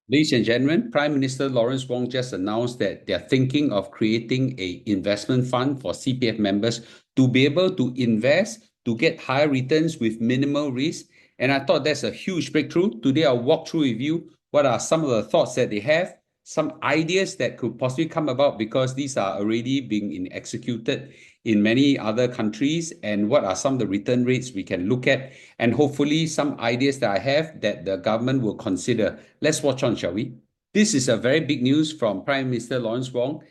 Ladies and gentlemen, Prime Minister Lawrence Wong just announced that they're thinking of creating an investment fund for CPF members to be able to invest to get higher returns with minimal risk. And I thought that's a huge breakthrough. Today, I'll walk through with you what are some of the thoughts that they have, some ideas that could possibly come about because these are already being executed in many other countries, and what are some of the return rates we can look at, and hopefully some ideas that I have that the government will consider. Let's watch on, shall we? This is a very big news from Prime Minister Lawrence Wong,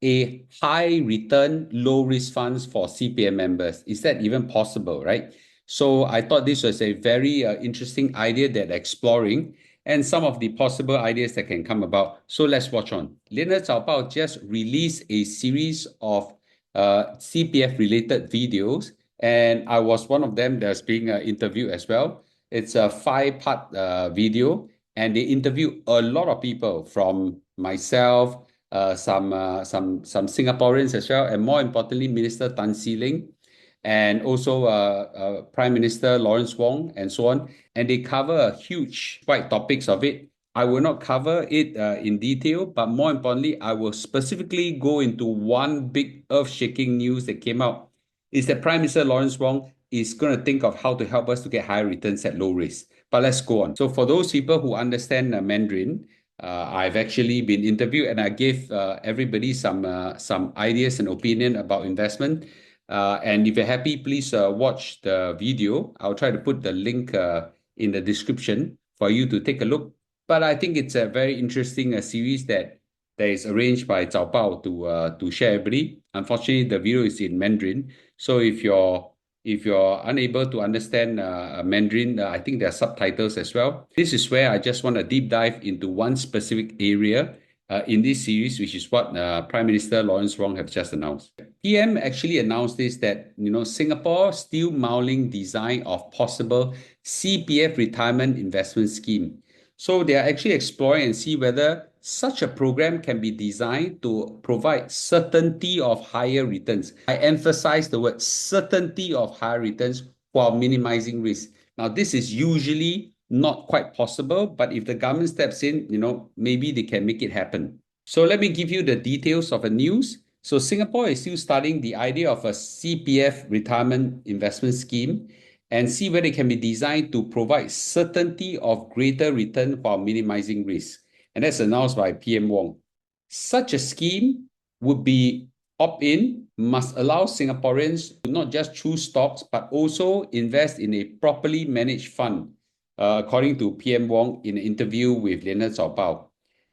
a high return, low risk funds for CPF members. Is that even possible, right? So I thought this was a very interesting idea that exploring and some of the possible ideas that can come about. So let's watch on. Zaobao just released a series of CPF related videos, and I was one of them that's being interviewed as well. It's a 5-part video, and they interview a lot of people from myself, some Singaporeans as well, and more importantly, Minister Tan See Leng, and also Prime Minister Lawrence Wong, and so on. And they cover a huge, wide topics of it. I will not cover it in detail, but more importantly, I will specifically go into one big earth-shaking news that came out, is that Prime Minister Lawrence Wong is going to think of how to help us to get higher returns at low risk. But let's go on. So for those people who understand Mandarin, I've actually been interviewed, and I gave everybody some ideas and opinion about investment. And if you're happy, please watch the video. I'll try to put the link in the description for you to take a look. But I think it's a very interesting series that is arranged by Zaobao to share everybody. Unfortunately, the video is in Mandarin, so if you're unable to understand Mandarin, I think there are subtitles as well. This is where I just want to deep dive into one specific area in this series, which is what Prime Minister Lawrence Wong have just announced. PM actually announced this, that Singapore still mulling design of possible CPF retirement investment scheme. So they are actually exploring and see whether such a program can be designed to provide certainty of higher returns. I emphasize the word certainty of higher returns while minimizing risk. Now, this is usually not quite possible, but if the government steps in, maybe they can make it happen. So let me give you the details of the news. So Singapore is still studying the idea of a CPF retirement investment scheme and see whether it can be designed to provide certainty of greater return while minimizing risk. And that's announced by PM Wong. Such a scheme would be opt-in, must allow Singaporeans to not just choose stocks, but also invest in a properly managed fund, according to PM Wong in an interview with Zaobao.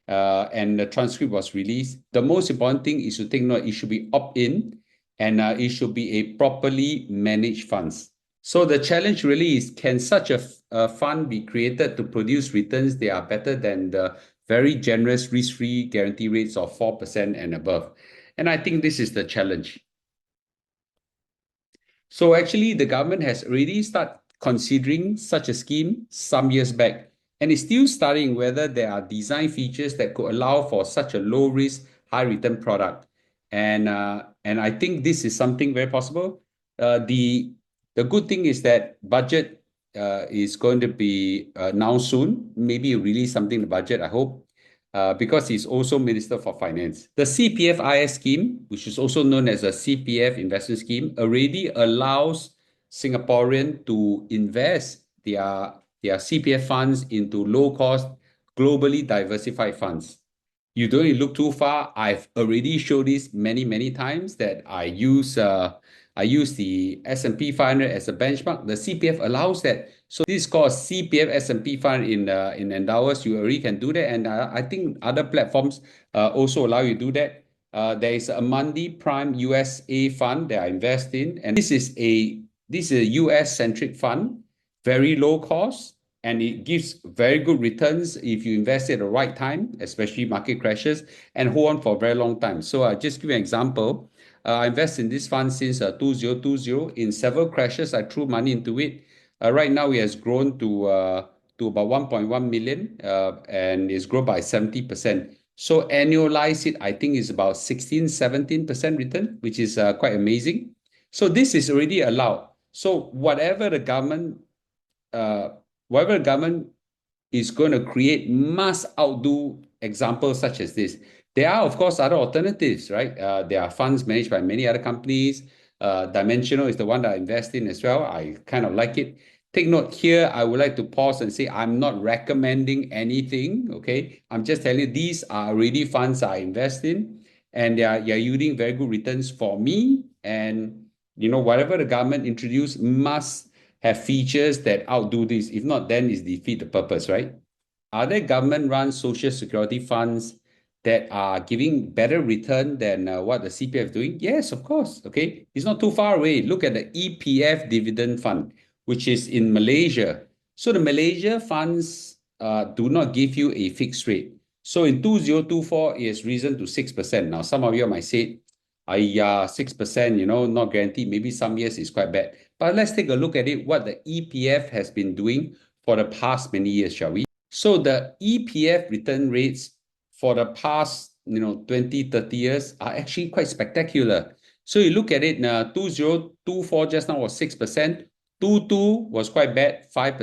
And the transcript was released. The most important thing is to take note, it should be opt-in, and it should be a properly managed funds. So the challenge really is, can such a fund be created to produce returns that are better than the very generous risk-free guarantee rates of 4% and above? And I think this is the challenge. So actually, the government has already started considering such a scheme some years back, and is still studying whether there are design features that could allow for such a low-risk, high-return product. And I think this is something very possible. The good thing is that budget is going to be announced soon. Maybe release something in the budget, I hope, because he's also Minister for Finance. The CPF-IS scheme, which is also known as a CPF investment scheme, already allows Singaporeans to invest their CPF funds into low-cost, globally diversified funds. You don't need to look too far. I've already showed this many, many times that I use the S&P 500 as a benchmark. The CPF allows that. So this is called CPF S&P 500 in Endowers. You already can do that. And I think other platforms also allow you to do that. There is a Amundi Prime USA fund that I invest in. And this is a US-centric fund, very low cost, and it gives very good returns if you invest at the right time, especially market crashes, and hold on for a very long time. So I'll just give you an example. I invest in this fund since 2020. In several crashes, I threw money into it. Right now, it has grown to about 1.1 million, and it's grown by 70%. So annualize it, I think is about 16-17% return, which is quite amazing. So this is already allowed. So whatever the government is going to create must outdo examples such as this. There are, of course, other alternatives, right? There are funds managed by many other companies. Dimensional is the one that I invest in as well. I kind of like it. Take note here, I would like to pause and say I'm not recommending anything, okay? I'm just telling you these are already funds I invest in, and they are yielding very good returns for me. And whatever the government introduce must have features that outdo this. If not, then it's defeat the purpose, right? Are there government-run social security funds that are giving better return than what the CPF is doing? Yes, of course. Okay, it's not too far away. Look at the EPF dividend fund, which is in Malaysia. So the Malaysia funds do not give you a fixed rate. So in 2024, it has risen to 6%. Now, some of you might say, 6%, not guaranteed. Maybe some years is quite bad. But let's take a look at it, what the EPF has been doing for the past many years, shall we? So the EPF return rates for the past 20, 30 years are actually quite spectacular. So you look at it, 2024 just now was 6%, 22 was quite bad, 5%, 6%,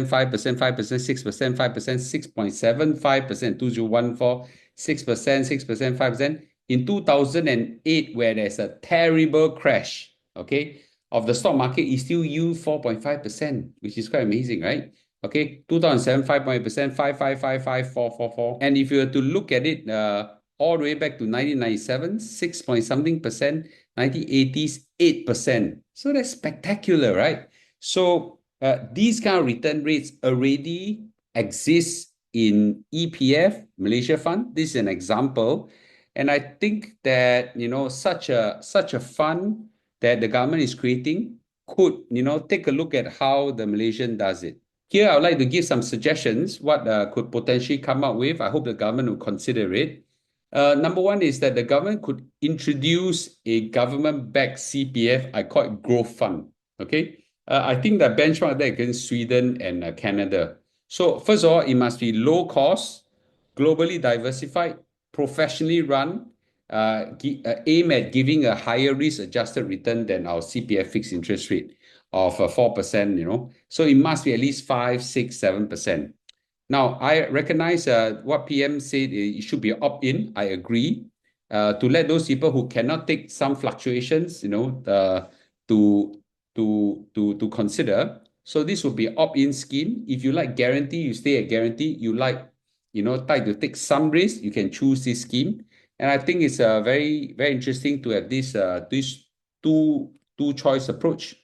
5%, 5%, 6%, 5%, 6.75%, 2014, 6%, 6%, 5%. In 2008, where there's a terrible crash, okay, of the stock market, it still yield 4.5%, which is quite amazing, right? Okay, 2007, 5.8%, 5.555, 4.44. And if you were to look at it all the way back to 1997, 6 point something percent, 1980s, 8%. So that's spectacular, right? So these kind of return rates already exist in EPF, Malaysia Fund. This is an example. And I think that, such a fund that the government is creating could, take a look at how the Malaysian does it. Here, I would like to give some suggestions what could potentially come up with. I hope the government will consider it. Number one is that the government could introduce a government-backed CPF. I call it growth fund. Okay, I think the benchmark there against Sweden and Canada. So first of all, it must be low cost, globally diversified, professionally run, aim at giving a higher risk-adjusted return than our CPF fixed interest rate of 4%, So it must be at least 5, 6, 7%. Now, I recognize what PM said it should be opt-in. I agree. To let those people who cannot take some fluctuations, to consider. So this will be opt-in scheme. If you like guarantee, you stay at guarantee. You like, like to take some risk, you can choose this scheme. And I think it's very, very interesting to have this two choice approach.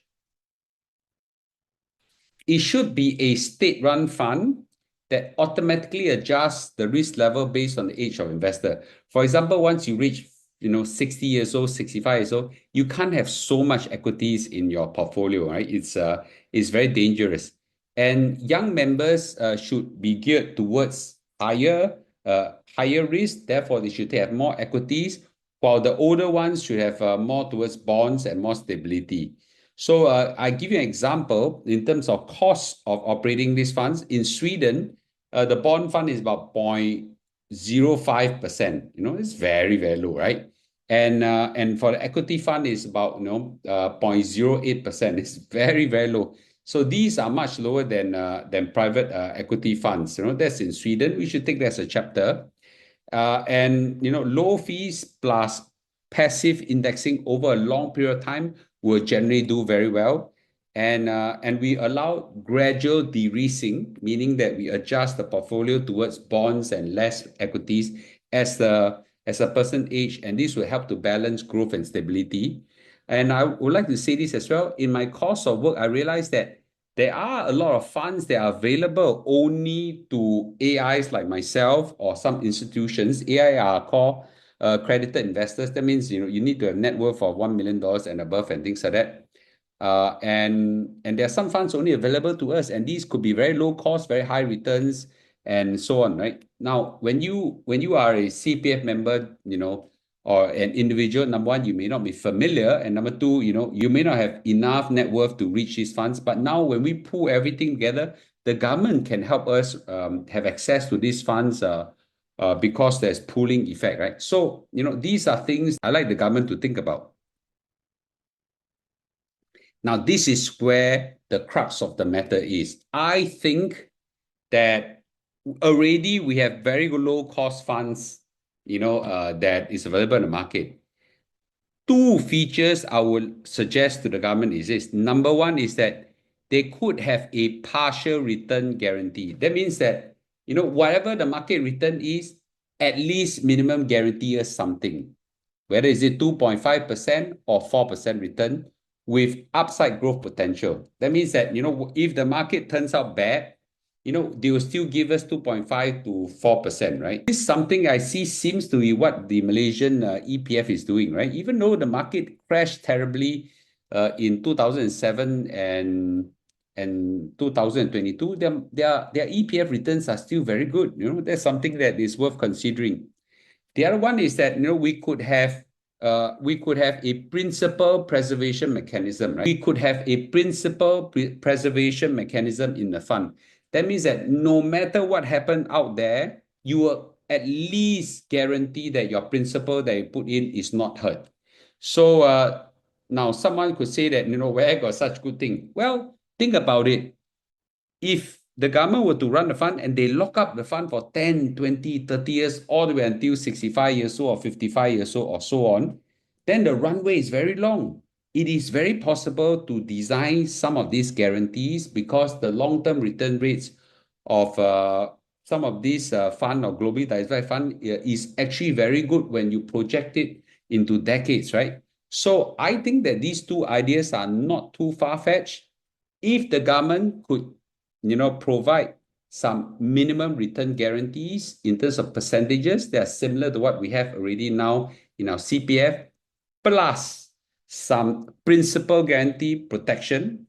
It should be a state-run fund that automatically adjusts the risk level based on the age of investor. For example, once you reach 60 years old, 65 years old, you can't have so much equities in your portfolio, right? It's very dangerous. And young members should be geared towards higher risk. Therefore, they should have more equities, while the older ones should have more towards bonds and more stability. So I give you an example in terms of cost of operating these funds. In Sweden, the bond fund is about 0.05%. It's very, very low, right? And for the equity fund is about 0.08%. It's very, very low. So these are much lower than private equity funds. That's in Sweden. We should take that as a chapter. And low fees plus passive indexing over a long period of time will generally do very well. And we allow gradual de-risking, meaning that we adjust the portfolio towards bonds and less equities as a person age, and this will help to balance growth and stability. And I would like to say this as well. In my course of work, I realized that there are a lot of funds that are available only to AIs like myself or some institutions. AI are called accredited investors. That means you need to have net worth of $1 million and above and things like that. And there are some funds only available to us, and these could be very low cost, very high returns, and so on, right? Now, when you are a CPF member, or an individual, number one, you may not be familiar, and number two, you may not have enough net worth to reach these funds. But now, when we pull everything together, the government can help us have access to these funds because there's pooling effect, right? So, these are things I like the government to think about. Now, this is where the crux of the matter is. I think that already we have very low cost funds, that is available in the market. Two features I would suggest to the government is this. Number one is that they could have a partial return guarantee. That means that, whatever the market return is, at least minimum guarantee us something, whether is it 2.5% or 4% return with upside growth potential. That means that, if the market turns out bad, they will still give us 2.5 to 4%, right? This is something I see seems to be what the Malaysian EPF is doing, right? Even though the market crashed terribly in 2007 and 2022, their EPF returns are still very good. That's something that is worth considering. The other one is that we could have a principal preservation mechanism, right? We could have a principal preservation mechanism in the fund. That means that no matter what happened out there, you will at least guarantee that your principal that you put in is not hurt. So now someone could say that, where got such good thing? Well, think about it. If the government were to run the fund and they lock up the fund for 10, 20, 30 years, all the way until 65 years old or 55 years old or so on, then the runway is very long. It is very possible to design some of these guarantees because the long-term return rates of some of these fund or globally diversified fund is actually very good when you project it into decades, right? So I think that these two ideas are not too far-fetched. If the government could provide some minimum return guarantees in terms of percentages that are similar to what we have already now in our CPF, plus some principal guarantee protection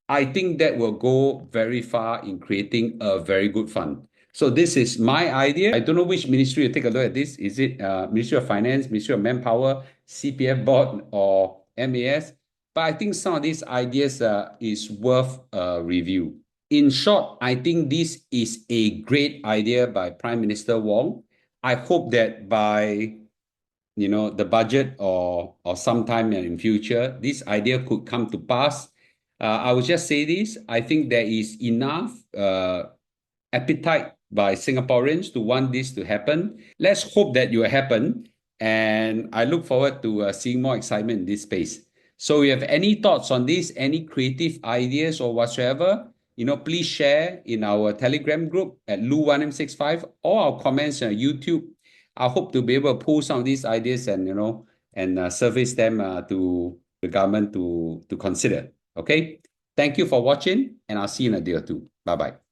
I think that will go very far in creating a very good fund. So this is my idea. I don't know which ministry will take a look at this. Is it Ministry of Finance, Ministry of Manpower, CPF Board, or MAS? But I think some of these ideas is worth a review. In short, I think this is a great idea by Prime Minister Wong. I hope that by the budget or sometime in future, this idea could come to pass. I will just say this. I think there is enough appetite by Singaporeans to want this to happen. Let's hope that it will happen. And I look forward to seeing more excitement in this space. So if you have any thoughts on this, any creative ideas or whatsoever, please share in our Telegram group at Lu1M65 or our comments on YouTube. I hope to be able to pull some of these ideas and surface them to the government to consider. Okay. Thank you for watching, and I'll see you in a day or two. Bye bye.